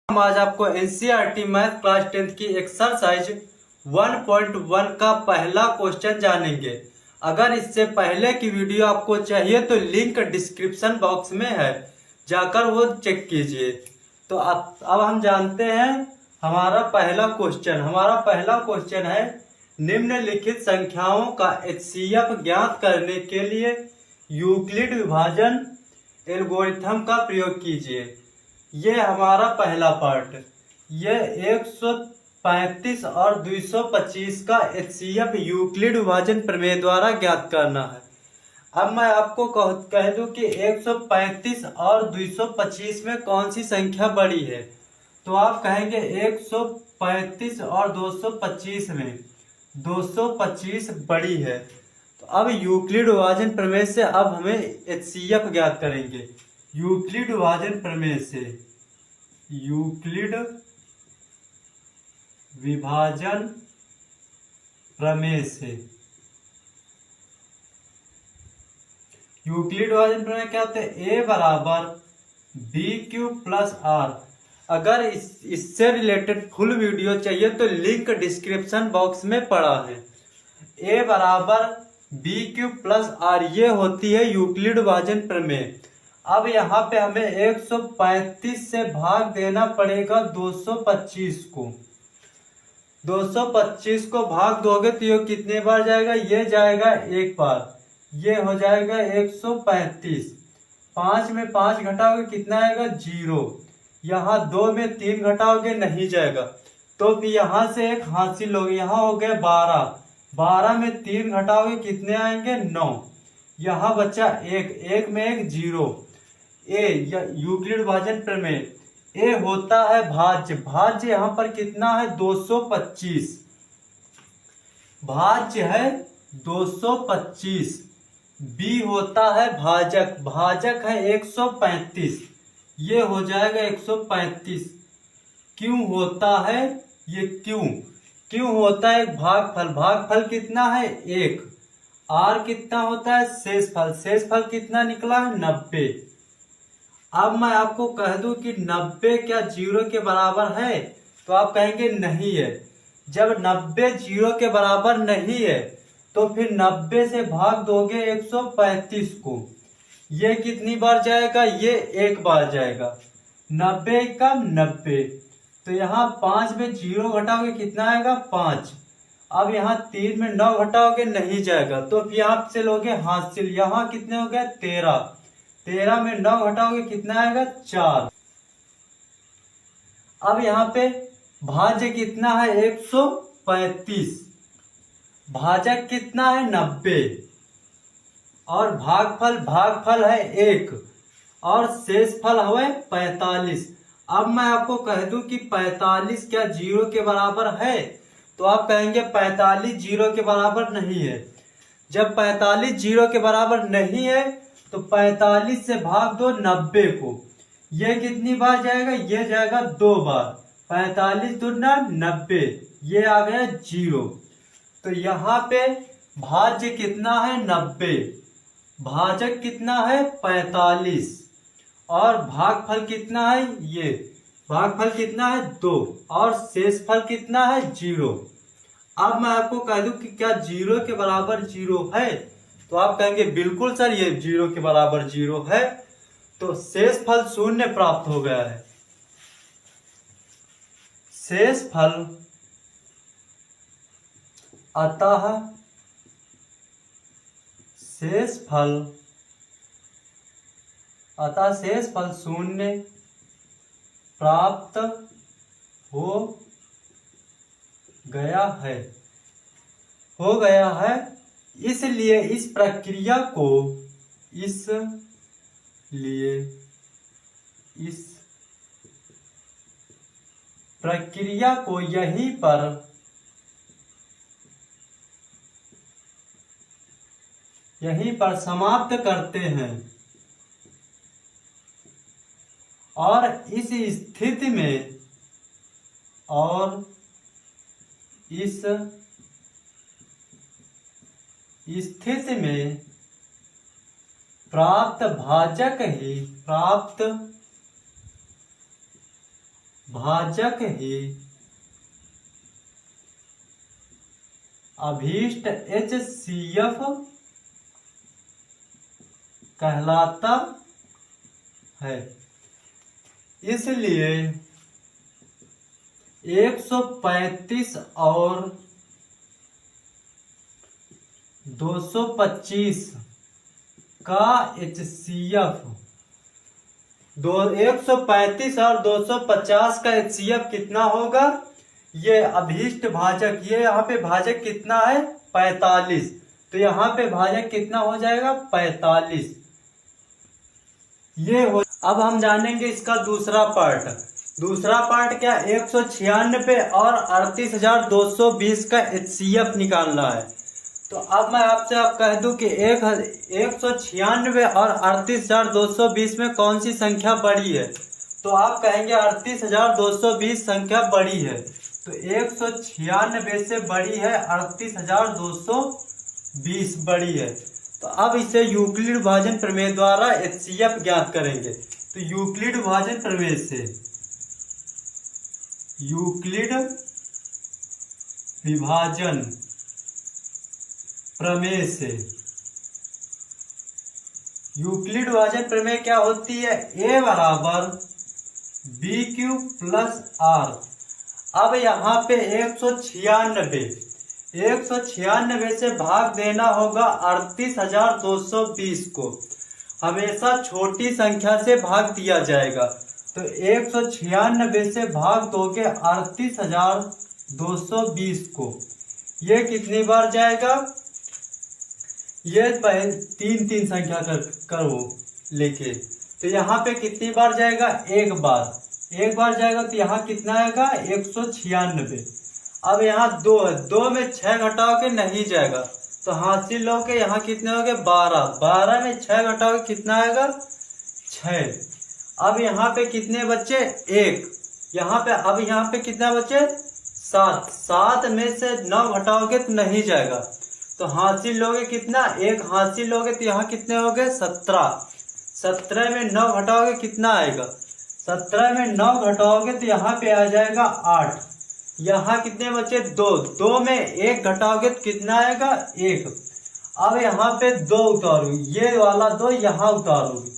हम आज आपको एनसीईआरटी मैथ क्लास 10th की एक्सरसाइज 1.1 का पहला क्वेश्चन जानेंगे। अगर इससे पहले की वीडियो आपको चाहिए तो लिंक डिस्क्रिप्शन बॉक्स में है, जाकर वो चेक कीजिए। तो अब हम जानते हैं हमारा पहला क्वेश्चन है, निम्नलिखित संख्याओं का एचसीएफ ज्ञात करने के लिए यूक्लिड विभाजन एल्गोरिथम का प्रयोग कीजिए। ये हमारा पहला पार्ट, ये 135 और 225 का एचसीएफ यूक्लिड विभाजन प्रमेय द्वारा ज्ञात करना है। अब मैं आपको कह दूं कि 135 और 225 में कौन सी संख्या बड़ी है, तो आप कहेंगे 135 और 225 में 225 बड़ी है। तो अब यूक्लिड विभाजन प्रमेय से अब हमें एचसीएफ ज्ञात करेंगे। यूक्लिड विभाजन प्रमेय से, यूक्लिड विभाजन प्रमेय से, यूक्लिड विभाजन प्रमेय क्या होता है? ए बराबर बी क्यूब प्लस आर। अगर इससे रिलेटेड फुल वीडियो चाहिए तो लिंक डिस्क्रिप्शन बॉक्स में पड़ा है। ए बराबर बी क्यूब प्लस आर, ये होती है यूक्लिड विभाजन प्रमेय। अब यहाँ पे हमें 135 से भाग देना पड़ेगा 225 को। 225 को भाग दोगे तो ये कितने बार जाएगा? ये जाएगा एक बार, ये हो जाएगा 135। 5 में 5 घटाओगे कितना आएगा? 0। यहाँ 2 में 3 घटाओगे नहीं जाएगा, तो फिर यहाँ से एक हासिल होगा, यहाँ हो गए 12। 12 में 3 घटाओगे कितने आएंगे? 9। यहाँ बचा 1, 1 में 1 0। ए यूक्लिड विभाजन प्रमेय, ए होता है भाज्य। भाज्य यहाँ पर कितना है? 225। भाज्य है 225। बी होता है भाजक, भाजक है 135, ये हो जाएगा 135। क्यों होता है? ये क्यों होता है? भागफल, भागफल कितना है? 1। आर कितना होता है? शेषफल, शेषफल कितना निकला है? 90। अब मैं आपको कह दूं कि 90 क्या 0 के बराबर है, तो आप कहेंगे नहीं है। जब 90 0 के बराबर नहीं है तो फिर 90 से भाग दोगे 135 को, ये कितनी बार जाएगा? ये एक बार जाएगा। 90 का 90, तो यहाँ 5 में 0 घटाओगे कितना आएगा? 5। अब यहाँ 3 में 9 घटाओगे नहीं जाएगा, तो फिर यहाँ से लोगे हासिल, यहाँ कितने हो गए? 13। 13 में 9 घटाओगे कितना आएगा? 4। अब यहाँ पे भाज्य कितना है? 135। भाजक कितना है? 90। और भागफल है 1, और शेषफल है 45। अब मैं आपको कह दूं कि 45 क्या 0 के बराबर है, तो आप कहेंगे 45 0 के बराबर नहीं है। जब 45 0 के बराबर नहीं है तो 45 से भाग दो 90 को, ये कितनी बार जाएगा? ये जाएगा 2 बार। 45 दूना 90, ये आ गया 0। तो यहाँ पे भाज्य कितना है? 90। भाजक कितना है? 45। और भागफल कितना है? ये भागफल कितना है? 2। और शेषफल कितना है? 0। अब मैं आपको कह दूं कि क्या 0 के बराबर 0 है, तो आप कहेंगे बिल्कुल सर ये 0 के बराबर 0 है। तो शेषफल 0 प्राप्त हो गया है। शेषफल अतः शेषफल 0 प्राप्त हो गया है। इसलिए इस प्रक्रिया को यहीं पर समाप्त करते हैं, और इस स्थिति में प्राप्त भाजक ही अभीष्ट HCF कहलाता है। इसलिए 135 और 225 का HCF 135 और 250 का HCF कितना होगा? ये अभीष्ट भाजक, ये यहाँ पे भाजक कितना है? 45। तो यहाँ पे भाजक कितना हो जाएगा? 45। ये हो। अब हम जानेंगे इसका दूसरा पार्ट। दूसरा पार्ट क्या? 196 और 38,220 का HCF निकालना है। तो अब मैं आपसे कह दूं कि 196 और 38,220 में कौन सी संख्या बड़ी है? तो आप कहेंगे 38,220 संख्या बड़ी है। तो 196 से बड़ी है 38,220 बड़ी है। तो अब इसे यूक्लिड विभाजन प्रमेय द्वारा HCF ज्ञात करेंगे। तो यूक्लिड विभाजन प्रमेय से, यूक्लिड विभाजन प्रमेय से, यूक्लिड विभाजन प्रमेय क्या होती है? A बराबर BQ प्लस R। अब यहाँ पे 196 से भाग देना होगा 38,220 को। हमेशा छोटी संख्या से भाग दिया जाएगा। तो 196 से भाग दोगे 38,220 को। ये कितनी बार जाएगा? ये तीन संख्या करो लेके। तो यहाँ पे कितनी बार जाएगा? एक बार जाएगा। तो यहाँ कितना आएगा? 196। अब यहाँ 2 है, 2 में 6 घटाओगे नहीं जाएगा। तो हासिल लोगे यहाँ कितने हो गए? 12 में 6 घटाओगे कितना आएगा? 6। अब यहाँ पे कितने बच्चे? 1। यहाँ पे कितना बच्चे? 7 में से 9 घटाओगे तो नहीं जाएगा। तो हासिल लोगे कितना? 1 हासिल लोगे तो यहाँ कितने हो गए? 17 में 9 घटाओगे कितना आएगा? 17 में 9 घटाओगे तो यहाँ पे आ जाएगा 8। यहाँ कितने बचे? 2 में 1 घटाओगे तो कितना आएगा? 1। अब यहाँ पे 2 उतारो, ये वाला 2 यहाँ उतारोगे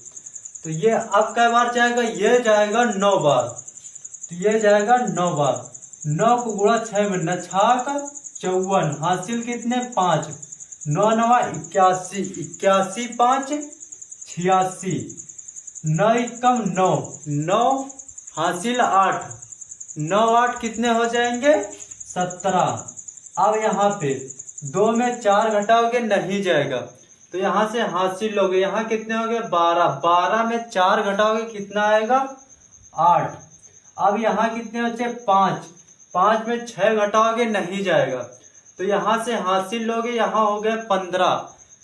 तो ये अब कै बार जाएगा? ये जाएगा 9 बार। तो ये जाएगा 9 बार। 9 को गुणा 6 में 9 छाक 54, हासिल कितने? 5। 9 9 81, 81 5 86, 9 एकम 9, 9 हासिल 8, 9 8 कितने हो जाएंगे? 17। अब यहाँ पे 2 में 4 घटाओगे नहीं जाएगा। तो यहाँ से हासिल लोगे, यहाँ कितने हो गए? 12 में 4 घटाओगे कितना आएगा? 8। अब यहाँ कितने बचे? 5 में 6 घटाओगे नहीं जाएगा। तो यहाँ से हासिल लोगे, यहाँ हो गए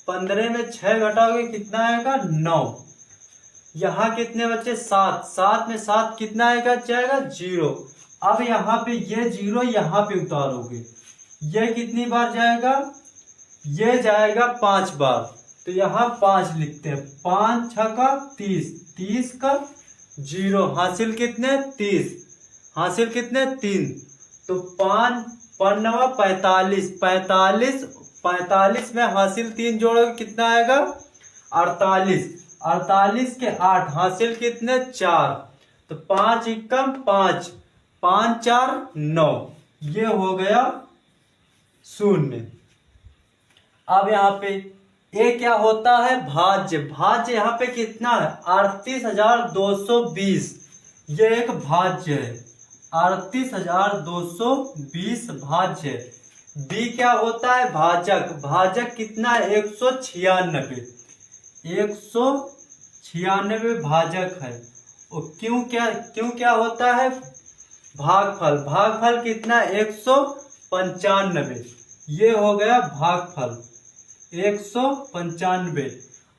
15 में 6 घटाओगे कितना आएगा? 9। यहाँ कितने बचे? 7 में 7 कितना आएगा? जाएगा 0। अब यहाँ पे ये 0 यहाँ पे उतारोगे, ये कितनी बार जाएगा? ये जाएगा 5 बार। तो यहाँ 5 लिखते हैं। 5 6 का 30, 30 का 0, हासिल कितने? 30, हासिल कितने? 3। तो 5 9 45, 45 में हासिल 3 जोड़ोगे कितना आएगा? 48, 48 के 8, हासिल कितने? 4। तो 5 एकम 5, 5 4 9, ये हो गया 0। अब यहाँ पे ये क्या होता है? भाज्य। भाज्य यहाँ पे कितना है? 38,220। ये एक भाज्य है, 38,220 भाज्य है। बी क्या होता है? भाजक। भाजक कितना है? 196, 196 भाजक है। और क्यों क्या होता है? भागफल। भागफल कितना? 195। ये हो गया भागफल 195।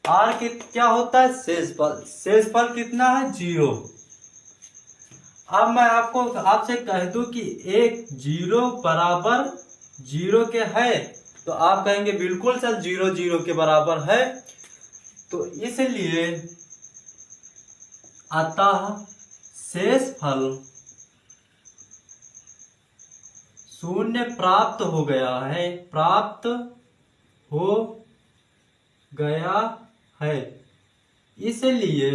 आर क्या होता है? शेषफल। शेषफल कितना है? 0। अब मैं आपसे कह दूं कि एक 0 बराबर 0 के है, तो आप कहेंगे बिल्कुल सर 0 0 के बराबर है। तो इसलिए अतः शेषफल शून्य प्राप्त हो गया है, प्राप्त हो गया है। इसलिए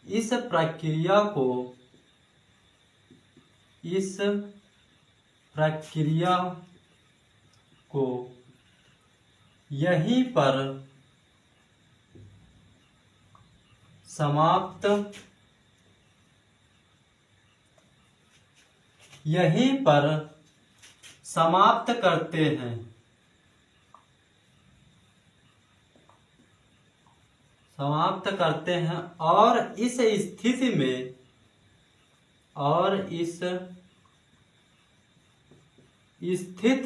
इस प्रक्रिया को यहीं पर समाप्त करते हैं। और इस स्थिति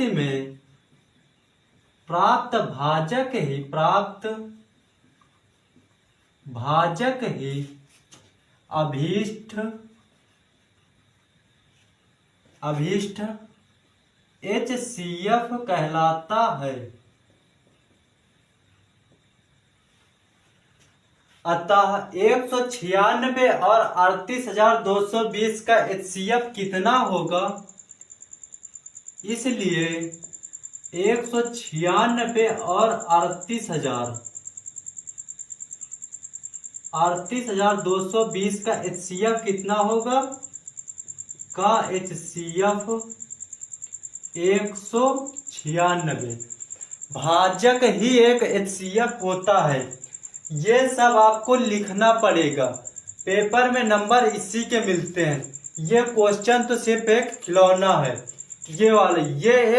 में प्राप्त भाजक ही अभीष्ट HCF कहलाता है। अतः 196 और 38,220 का HCF कितना होगा? इसलिए 196 और 38,220 का HCF कितना होगा? का HCF 196। भाजक ही एक HCF होता है। ये सब आपको लिखना पड़ेगा, पेपर में नंबर इसी के मिलते हैं। ये क्वेश्चन तो सिर्फ एक खिलौना है, ये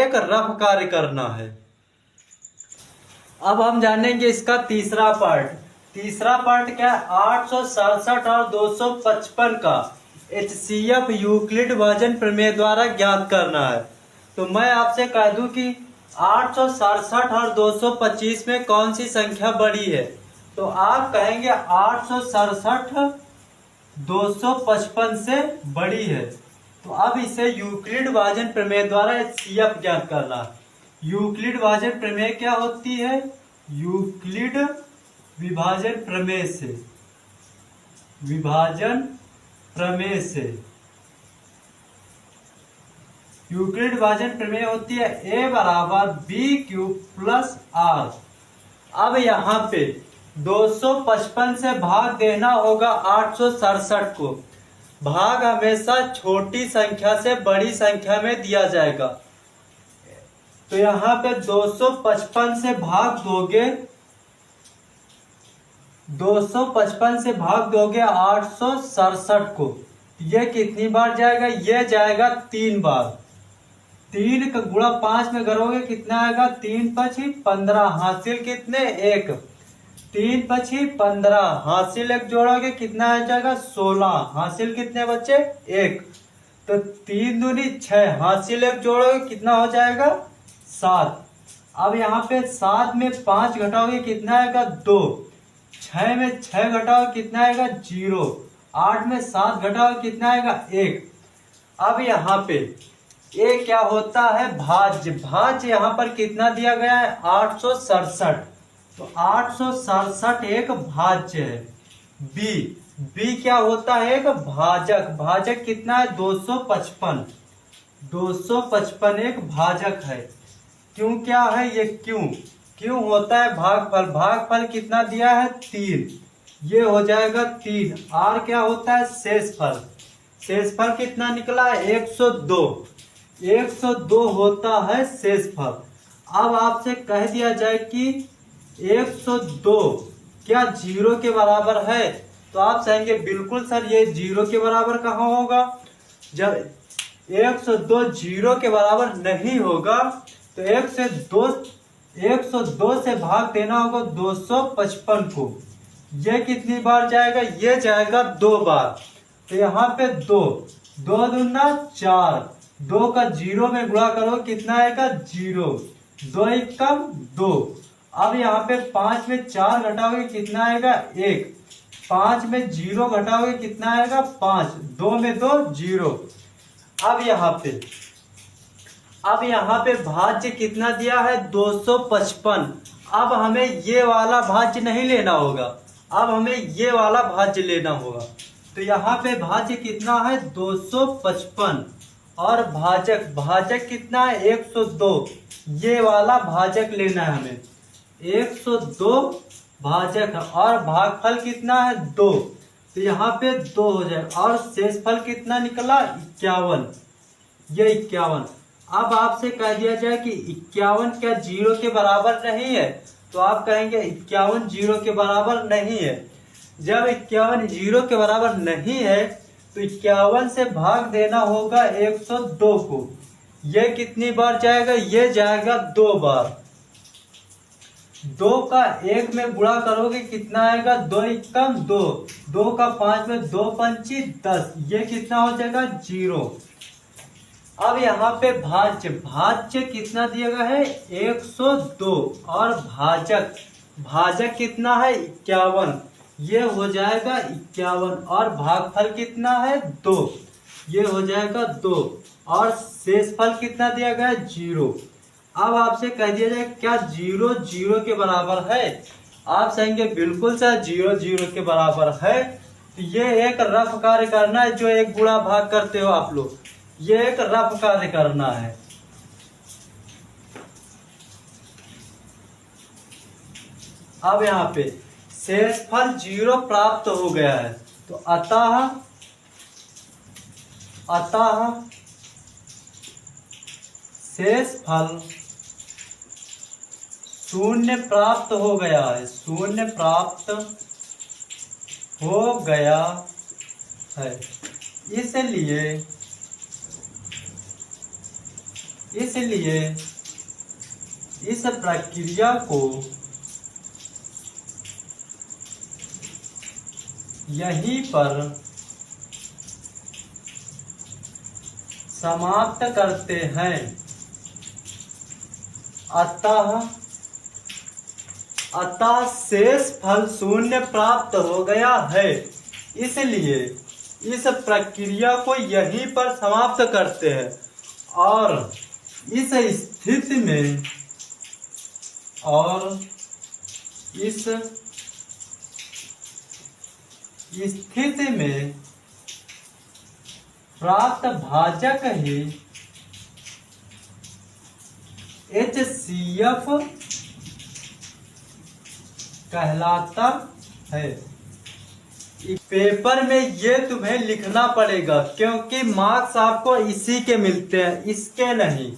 एक रफ कार्य करना है। अब हम जानेंगे इसका तीसरा पार्ट क्या है? 867 और 255 का HCF यूक्लिड भाजन प्रमेय द्वारा ज्ञात करना है। तो मैं आपसे कह दूं कि 867 और 225 में कौन सी संख्या बड़ी है? तो आप कहेंगे 867 255 से बड़ी है। तो अब इसे यूक्लिड भाजन प्रमेय द्वारा HCF ज्ञात करना। यूक्लिड भाजन प्रमेय क्या होती है? यूक्लिड विभाजन प्रमेय से यूक्लिड विभाजन प्रमेय होती है A बराबर B³ प्लस R। अब यहाँ पे 255 से भाग देना होगा 867 को। भाग हमेशा छोटी संख्या से बड़ी संख्या में दिया जाएगा। तो यहाँ पे 255 से भाग दोगे 867 को, ये कितनी बार जाएगा? ये जाएगा 3 बार। 3 का गुणा 5 में करोगे कितना आएगा? 3 × 5 = 15। हासिल कितने? 1। 3 × 5 = 15। हासिल 1 जोड़ोगे कितना आ जाएगा? 16। हासिल कितने बच्चे? 1। तो 3 दूनी 6। हासिल 1 जोड़ोगे कितना हो जाएगा? 7। अब यहाँ पे 7 में 5 घटाओगे कितना आएगा? 2। 6 में 6 घटाओगे कितना आएगा? 0। 8 में 7 घटाओगे कितना आएगा? 1। अब यहाँ पे ये क्या होता है? भाज्य यहाँ पर कितना दिया गया है? 867। तो 867 एक भाज्य है। बी क्या होता है? एक भाजक कितना है? 255। 255 एक भाजक है। क्यों क्या है ये? क्यों होता है? भागफल कितना दिया है? 3। ये हो जाएगा 3। R क्या होता है? शेषफल कितना निकला है? 102। 102 होता है शेषफल। अब आपसे कह दिया जाए कि 102 क्या 0 के बराबर है? तो आप कहेंगे बिल्कुल सर, ये 0 के बराबर कहाँ होगा? जब 102 0 के बराबर नहीं होगा तो 102 से भाग देना होगा 255 को। ये कितनी बार जाएगा? ये जाएगा 2 बार। तो यहाँ पे 2 दूना 4। 2 का 0 में गुणा करो कितना आएगा? 0। 2 × 2। अब यहाँ पे 5 में 4 घटाओगे कितना आएगा? 1। 5 में 0 घटाओगे कितना आएगा? 5। 2 में 2 0। अब यहाँ पे भाज्य कितना दिया है? 255। अब हमें ये वाला भाज्य नहीं लेना होगा, अब हमें ये वाला भाज्य लेना होगा। तो यहाँ पे भाज्य कितना है? 255 और भाजक, भाजक कितना है 102, ये वाला भाजक लेना है हमें, 102 भाजक है। और भागफल कितना है 2, तो यहाँ पे 2 हो जाए। और शेषफल कितना निकला 51, ये 51। अब आपसे कह दिया जाए कि 51 क्या 0 के बराबर नहीं है, तो आप कहेंगे 51 0 के बराबर नहीं है। जब 51 0 के बराबर नहीं है तो 51 से भाग देना होगा 102 को। ये कितनी बार जाएगा, ये जाएगा 2 बार। 2 का 1 में गुणा करोगे कितना आएगा, 2 एकम 2, 2 का 5 में 2 पंची 10, ये कितना हो जाएगा 0। अब यहाँ पे भाज्य, भाज्य कितना दिया गया है 102, और भाजक, भाजक कितना है 51, ये हो जाएगा 51। और भागफल कितना है 2, ये हो जाएगा 2। और शेषफल कितना दिया गया है 0। अब आपसे कह दिया जाए क्या 0 0 के बराबर है, आप कहेंगे बिल्कुल सर 0 0 के बराबर है। तो ये एक रफ कार्य करना है, जो एक गुणा भाग करते हो आप लोग, ये एक रफ कार्य करना है। अब यहाँ पे शेषफल 0 प्राप्त हो गया है, तो अतः शेषफल 0 प्राप्त हो गया है, 0 प्राप्त हो गया है। इसलिए इस प्रक्रिया को यहीं पर समाप्त करते हैं। अतः शेषफल 0 प्राप्त हो गया है, इसलिए इस प्रक्रिया को यहीं पर समाप्त करते हैं। और इस स्थिति में प्राप्त भाजक ही HCF कहलाता है। पेपर में ये तुम्हें लिखना पड़ेगा, क्योंकि मार्क्स आपको इसी के मिलते हैं, इसके नहीं।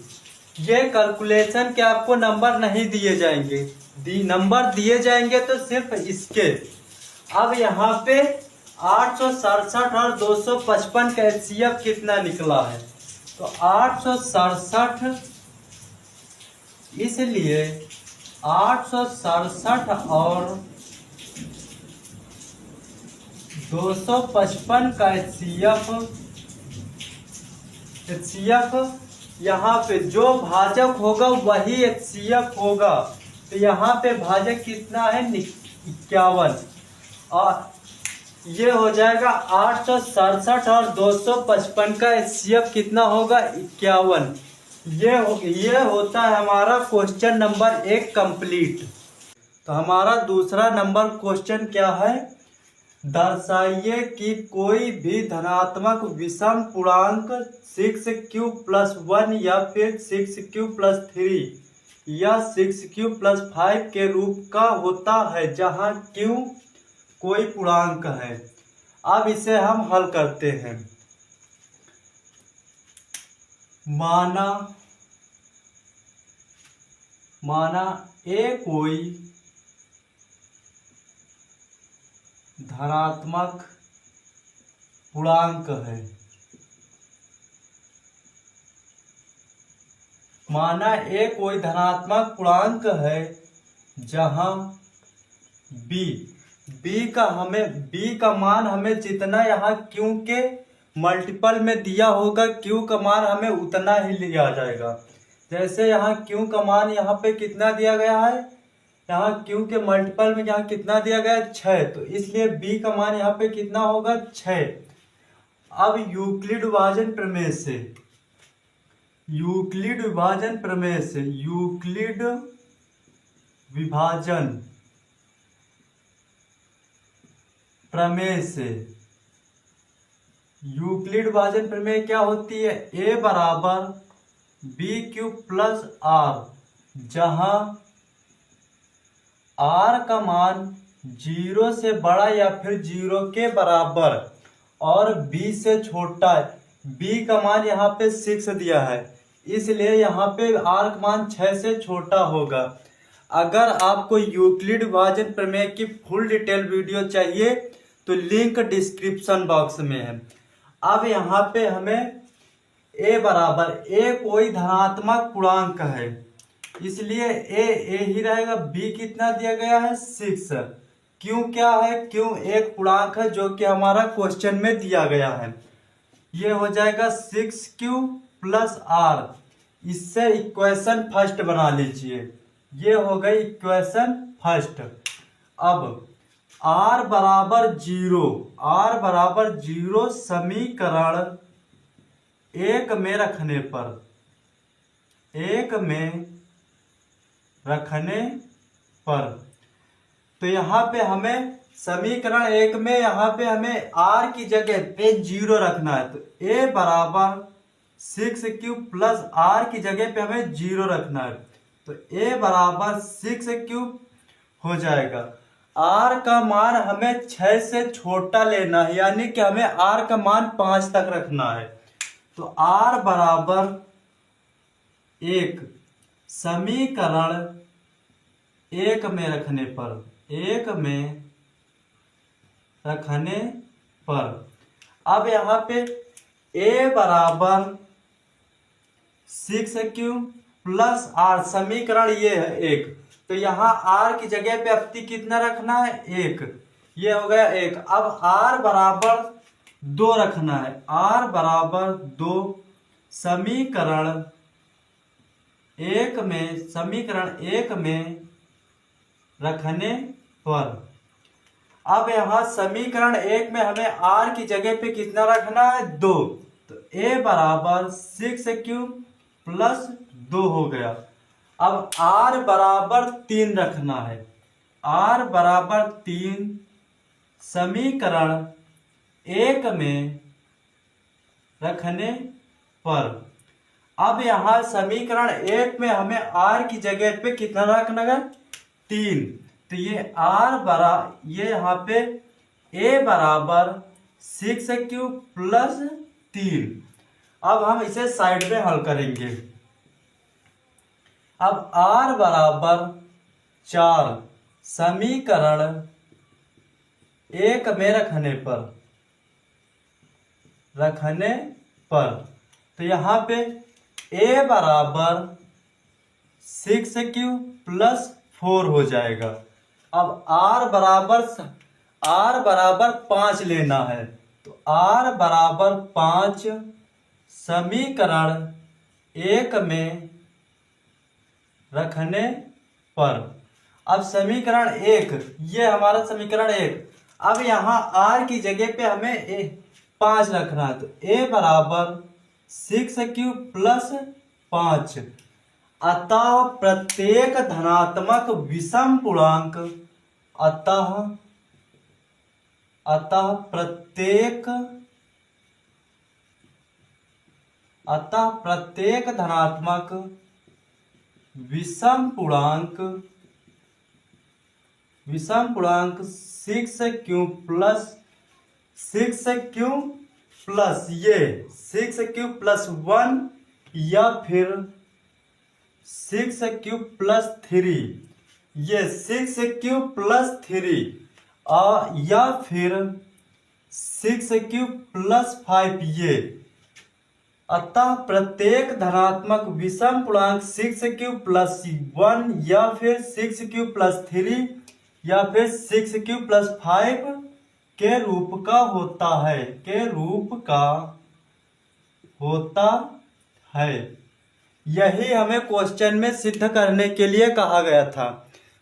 ये कैलकुलेशन के आपको नंबर नहीं दिए जाएंगे, नंबर दिए जाएंगे तो सिर्फ इसके। अब यहाँ पे 867 और 255 का HCF कितना निकला है, तो 867, इसलिए 867 और 255 का HCF यहाँ पे जो भाजक होगा वही HCF होगा। तो यहाँ पे भाजक कितना है 51, और ये हो जाएगा 867 और 255 का HCF कितना होगा 51। ये होता है हमारा क्वेश्चन नंबर 1 कंप्लीट। तो हमारा दूसरा नंबर क्वेश्चन क्या है, दर्शाइए कि कोई भी धनात्मक विषम पूर्णांक 6q+1 या फिर 6q+3 या 6q+5 के रूप का होता है, जहां q कोई पूर्णांक है। अब इसे हम हल करते हैं। माना a कोई धनात्मक पूर्णांक है, माना a कोई धनात्मक पूर्णांक है, जहां b का मान हमें जितना यहाँ q के मल्टीपल में दिया होगा, q का मान हमें उतना ही लिया जाएगा। जैसे यहाँ q का मान यहाँ पे कितना दिया गया है, यहाँ q के मल्टीपल में यहाँ कितना दिया गया है 6, तो इसलिए b का मान यहाँ पे कितना होगा 6। अब यूक्लिड विभाजन प्रमेय से यूक्लिड विभाजन प्रमेय क्या होती है? ए बराबर बी क्यूब प्लस आर, जहां आर का मान 0 से बड़ा या फिर 0 के बराबर और बी से छोटा है। बी का मान यहाँ पे 6 दिया है, इसलिए यहाँ पे आर का मान 6 से छोटा होगा। अगर आपको यूक्लिड विभाजन प्रमेय की फुल डिटेल वीडियो चाहिए तो लिंक डिस्क्रिप्शन बॉक्स में है। अब यहाँ पे हमें ए बराबर, ए कोई धनात्मक पूर्णांक है, इसलिए ए ही रहेगा। बी कितना दिया गया है? 6। क्यों क्या है? क्यों एक पूर्णांक है जो कि हमारा क्वेश्चन में दिया गया है। ये हो जाएगा 6Q प्लस आर। इससे इक्वेशन फर्स्ट बना लीजिए, ये हो गई इक्वेशन फर्स्ट। अब r बराबर 0, r बराबर 0 समीकरण एक में रखने पर, तो यहाँ पे हमें समीकरण एक में यहाँ पे हमें r की जगह पे 0 रखना है। तो a बराबर 6Q प्लस r की जगह पे हमें 0 रखना है, तो a बराबर 6Q हो जाएगा। r का मान हमें 6 से छोटा लेना है, यानी कि हमें r का मान 5 तक रखना है। तो r बराबर 1 समीकरण एक में रखने पर, अब यहाँ पे a बराबर 6Q प्लस r, समीकरण ये है 1, तो यहाँ r की जगह पे अपनी कितना रखना है? 1। ये हो गया 1। अब r बराबर 2 रखना है, r बराबर 2 समीकरण एक में रखने पर। अब यहाँ समीकरण एक में हमें r की जगह पे कितना रखना है? 2, तो a बराबर 6Q प्लस 2 हो गया। अब r बराबर 3 रखना है, r बराबर 3 समीकरण एक में रखने पर। अब यहाँ समीकरण एक में हमें r की जगह पे कितना रखना है? 3, तो ये यहाँ पे a बराबर 6Q प्लस 3। अब हम इसे साइड में हल करेंगे। अब r बराबर 4 समीकरण एक में रखने पर, तो यहाँ पे a बराबर 6Q प्लस 4 हो जाएगा। अब r बराबर 5 लेना है, तो r बराबर 5 समीकरण एक में रखने पर। अब समीकरण एक, ये हमारा समीकरण एक। अब यहाँ r की जगह पे हमें 5 रखना है, तो a बराबर 6Q प्लस 5। अतः प्रत्येक धनात्मक विषम पूर्णांक प्रत्येक धनात्मक विषम पूर्णांक 6Q प्लस ये 6Q प्लस 1 या फिर 6Q प्लस 3, ये 6Q प्लस 3 या फिर 6Q प्लस 5 ये। अतः प्रत्येक धनात्मक विषम पूर्णांक 6Q प्लस 1 या फिर 6Q प्लस 3 या फिर 6Q प्लस 5 के रूप का होता है। यही हमें क्वेश्चन में सिद्ध करने के लिए कहा गया था।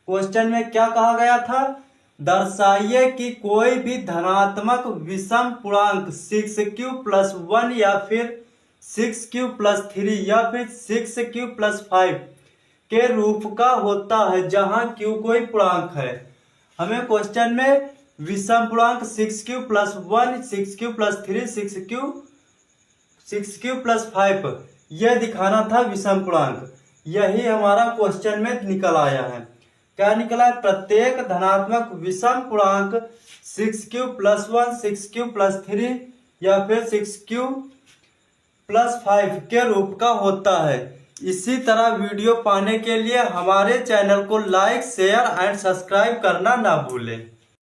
क्वेश्चन में क्या कहा गया था? दर्शाइए कि कोई भी धनात्मक विषम पूर्णांक 6Q प्लस 1 या फिर 6Q प्लस 3 या फिर 6Q प्लस 5 के रूप का होता है, जहां Q कोई पूर्णांक है। हमें क्वेश्चन में विषम पूर्णांक 6q plus 1, 6q plus 3, 6q plus 5 यह दिखाना था विषम पूर्णांक। यही हमारा क्वेश्चन में निकल आया है। क्या निकला है? प्रत्येक धनात्मक विषम पूर्णांक 6q प्लस 1, 6q प्लस 3 या फिर 6q प्लस 5 के रूप का होता है। इसी तरह वीडियो पाने के लिए हमारे चैनल को लाइक, शेयर एंड सब्सक्राइब करना ना भूलें।